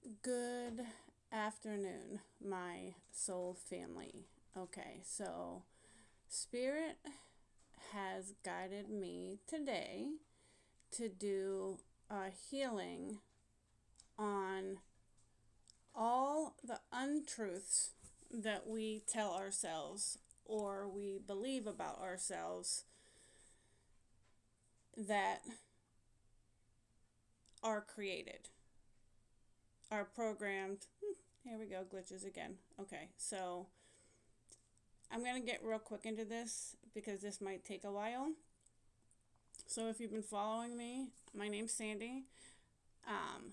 Good afternoon, my soul family. Okay, so Spirit has guided me today to do a healing on all the untruths that we tell ourselves or we believe about ourselves that are created, are programmed. Here we go, glitches again. Okay, so I'm going to get real quick into this because this might take a while. So if you've been following me, my name's Sandy. Um,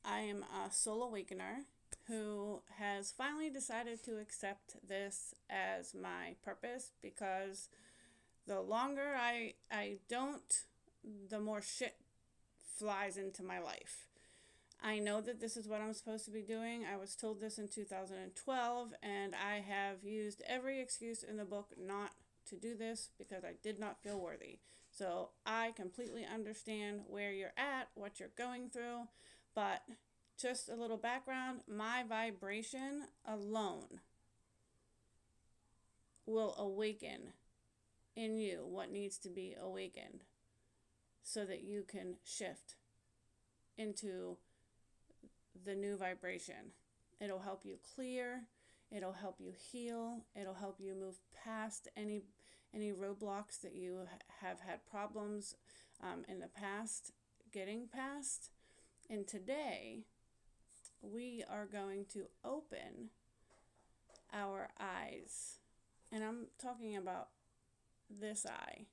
I am a soul awakener who has finally decided to accept this as my purpose, because the longer I don't, the more shit flies into my life. I know that this is what I'm supposed to be doing. I was told this in 2012, and I have used every excuse in the book not to do this because I did not feel worthy. So I completely understand where you're at, what you're going through, but just a little background, my vibration alone will awaken in you what needs to be awakened so that you can shift into the new vibration. It'll help you clear, it'll help you heal, it'll help you move past any roadblocks that you have had problems in the past getting past. And today we are going to open our eyes, and I'm talking about this eye.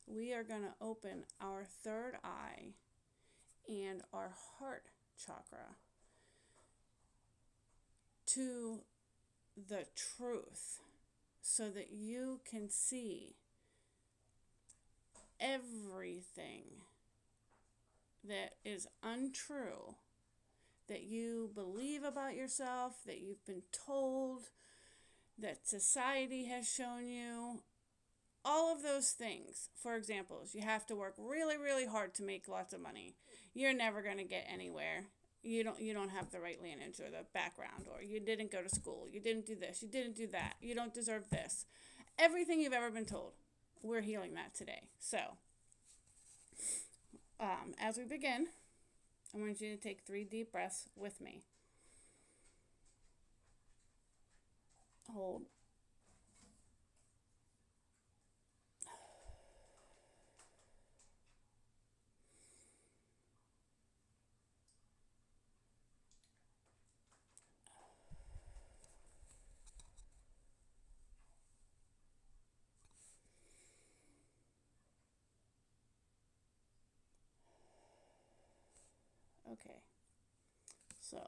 We are going to open our third eye and our heart chakra to the truth so that you can see everything that is untrue, that you believe about yourself, that you've been told, that society has shown you. All of those things. For example, you have to work really, really hard to make lots of money. You're never going to get anywhere. You don't have the right lineage or the background, or you didn't go to school. You didn't do this. You didn't do that. You don't deserve this. Everything you've ever been told. We're healing that today. So, as we begin, I want you to take 3 deep breaths with me. Hold. Okay. So,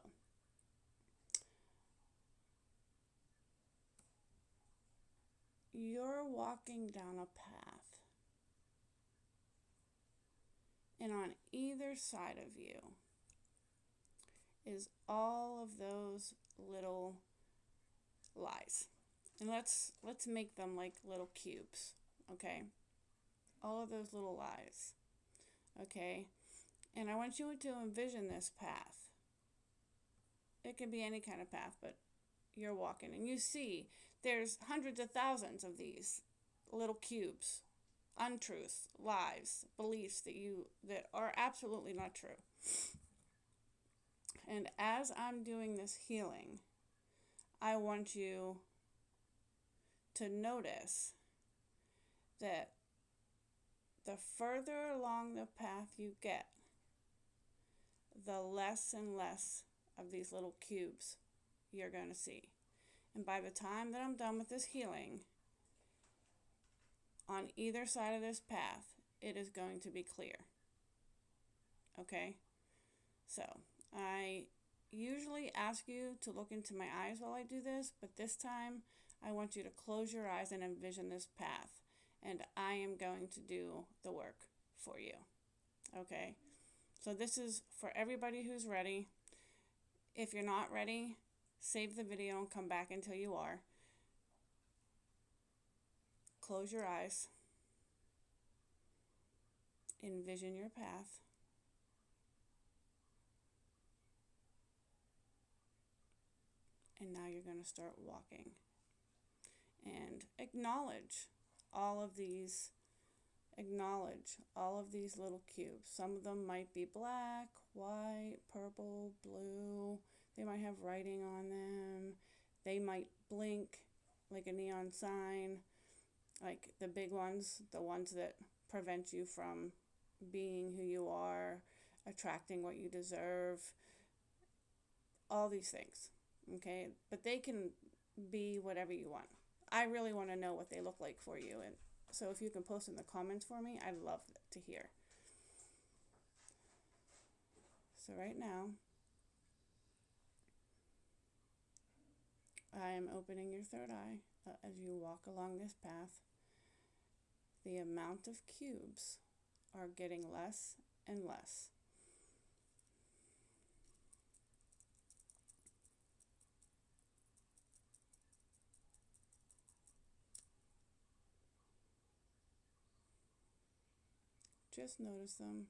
you're walking down a path, and on either side of you is all of those little lies. And let's make them like little cubes, okay? All of those little lies, okay? And I want you to envision this path. It can be any kind of path, but you're walking and you see there's hundreds of thousands of these little cubes, untruths, lies, beliefs that are absolutely not true. And as I'm doing this healing, I want you to notice that the further along the path you get, the less and less of these little cubes you're going to see. And by the time that I'm done with this healing, on either side of this path, it is going to be clear. Okay? So, I usually ask you to look into my eyes while I do this, but this time I want you to close your eyes and envision this path, and I am going to do the work for you. Okay? So this is for everybody who's ready. If you're not ready, save the video and come back until you are. Close your eyes. Envision your path. going to start walking. And acknowledge all of these little cubes. Some of them might be black, white, purple, blue. They might have writing on them. They might blink like a neon sign, like the big ones, the ones that prevent you from being who you are, attracting what you deserve, all these things, okay? But they can be whatever you want. I really want to know what they look like for you, and so if you can post in the comments for me, I'd love to hear. So right now, I am opening your third eye as you walk along this path. The amount of cubes are getting less and less. Just notice them.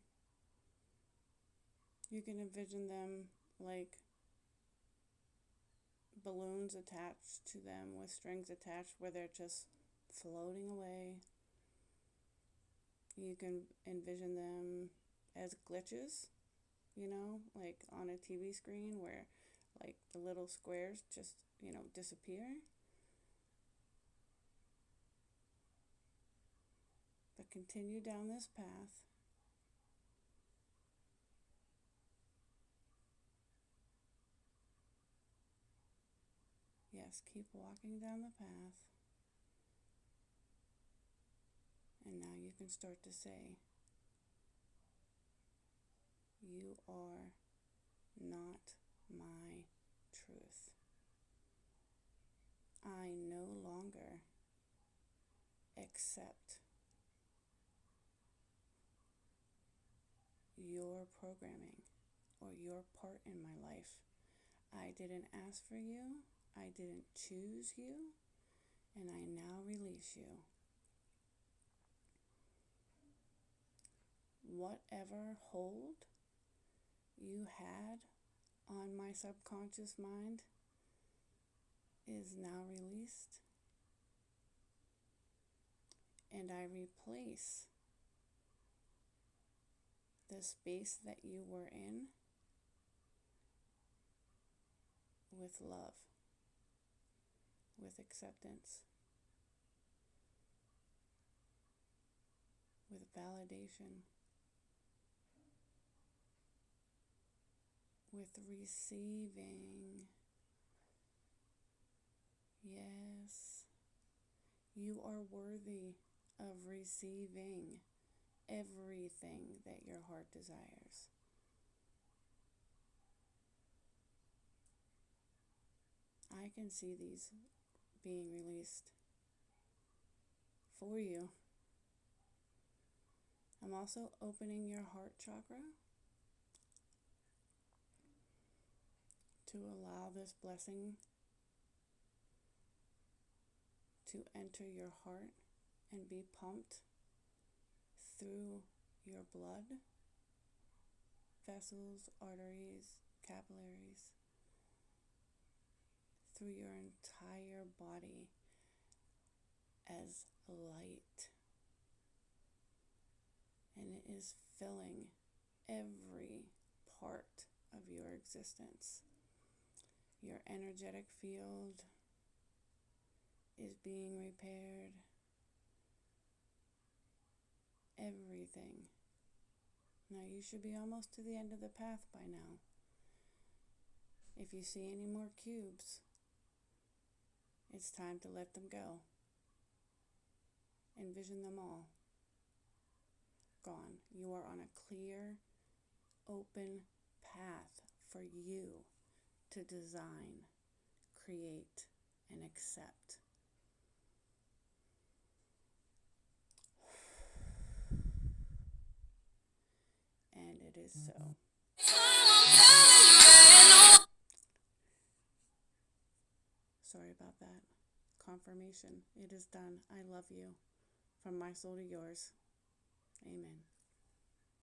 You can envision them like balloons attached to them with strings attached where they're just floating away. You can envision them as glitches, like on a TV screen where like the little squares just, disappear. But continue down this path. Yes, keep walking down the path. And now you can start to say, you are not my truth. I no longer accept your programming or your part in my life. I didn't ask for you. I didn't choose you. And I now release you. Whatever hold you had on my subconscious mind is now released. And I replace the space that you were in with love, with acceptance, with validation, with receiving. Yes, you are worthy of receiving everything that your heart desires. I can see these being released for you. I'm also opening your heart chakra to allow this blessing to enter your heart and be pumped through your blood, vessels, arteries, capillaries, through your entire body as light. And it is filling every part of your existence. Your energetic field is being repaired. Everything. Now you should be almost to the end of the path by now. If you see any more cubes, it's time to let them go. Envision them all gone. You are on a clear, open path for you to design, create, and accept. And it is so. Sorry about that. Confirmation. It is done. I love you. From my soul to yours. Amen.